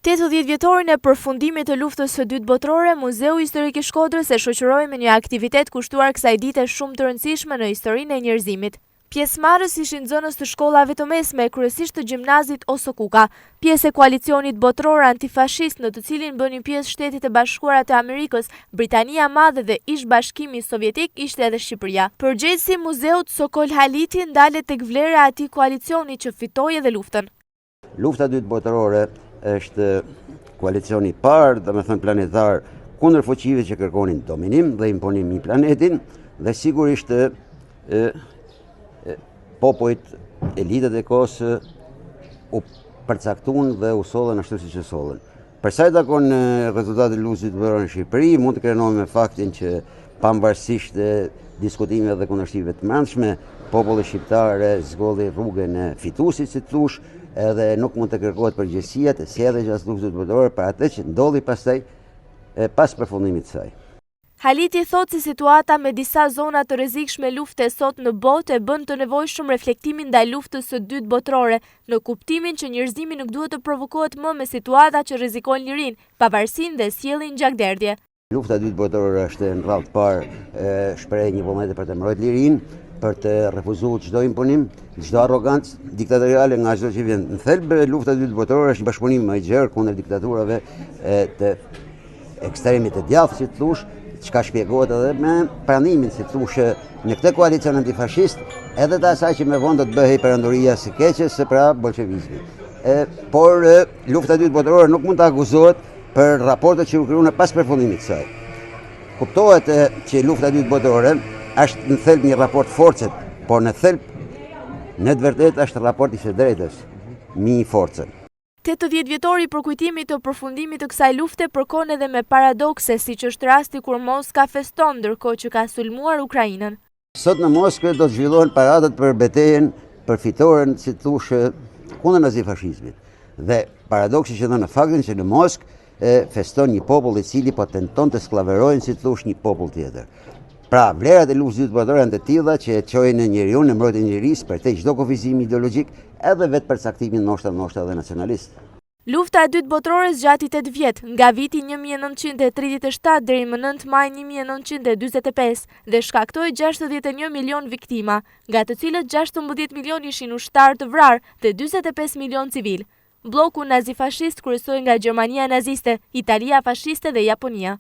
80-vjetorin e përfundimit të luftës së dytë botërore, Muzeu Historik i Shkodrës e shoqëroi me një aktivitet kushtuar kësaj dite shumë të rëndësishme në historinë e njerëzimit. Pjesëmarrës ishin nxënës të shkollave të mesme, kryesisht të gjimnazit Osokuka, pjesë e koalicionit botëror antifashist në të cilin bënin pjesë Shtetet e Bashkuara të Amerikës, Britania e Madhe dhe Ish-Bashkimi Sovjetik ishte edhe Shqipëria. Përgjegjësi i muzeut Sokol Haliti ndalet tek vlera e atij koalicioni që fitoi edhe luftën. Lufta e dytë botërore është koalicioni i parë, domethënë planetar, kundër fuqive që kërkonin dominim dhe imponim i planetin, dhe sigurisht popujt, elitet e kohës u përcaktuan dhe u sollën ashtu siç u sollën. Për sa i takon rezultatet e luftës botërore në Shqipëri, mund të krenohemi me faktin që pavarësisht diskutimeve dhe kundërshtive të brendshme, populli shqiptar zgjodhi rrugën e fituesit, si thosh, edhe nuk mund të kërkohet përgjegjësia të sjelljes gjatë luftës botërore për atë që ndodhi pastaj pas përfundimit të saj. Haliti thotë se situata me disa zona të rrezikshme lufte sot në botë e bën të nevojshëm reflektimin ndaj luftës së dytë botërore, në kuptimin që njerëzimi nuk duhet të provokohet më me situata që rrezikojnë lirinë, pavarësinë dhe sjellin gjakderdhje. Lufta e dytë botërore është në radhë të parë shprehje një vullneti për të mbrojtur lirinë, për të refuzuar çdo imponim, çdo arrogancë diktatoriale nga çdo që vjen. Në thelb, lufta e dytë botërore është një bashkëpunim më i gjerë kundër diktaturave të ekstremit të djathtë, si thosh, çka shpjegohet edhe me pranimin, si thosh, në këtë koalicion antifashist, edhe të asaj që më vonë do të bëhej perandoria së keqe së pra bolshevizmi. Por lufta e dytë botërore nuk mund të akuzohet për raportet që u krijuan pas përfundimit të saj. Kuptohet që lufta e dytë botërore është në thelb një raport forcet, por në thelb, në të vërtetë është raport i së drejtës, mi forcën. 80-vjetori i përkujtimit të përfundimit të kësaj lufte përkon edhe me paradokse, siç është rasti kur Moska feston ndërkohë që ka sulmuar Ukrainën. Sot në Moskë do të zhvillohen paradat për betejën përfitoren, si thosh, kundër nazifashizmit. Dhe paradoksi që në faktin që në Moskë feston një popull i cili po tenton të sklaverojnë, si thosh, një popull tjetër. Pra, vlerat e luftës së dytë botërore janë të tilla që e çojnë njeriu në mbrojtjen e njerëzisë për te çdo kufizim ideologjik, edhe vetë përcaktimin ndoshta edhe nacionalist. Lufta e dytë botërore zgjati 8 vjet, nga viti 1937 deri më 9 maj 1945 dhe shkaktoi 61 milion viktima, nga të cilët 16 milion ishin ushtarë të vrarë dhe 45 milion civil. Bloku nazifashist kryesoi nga Gjermania naziste, Italia fashiste dhe Japonia.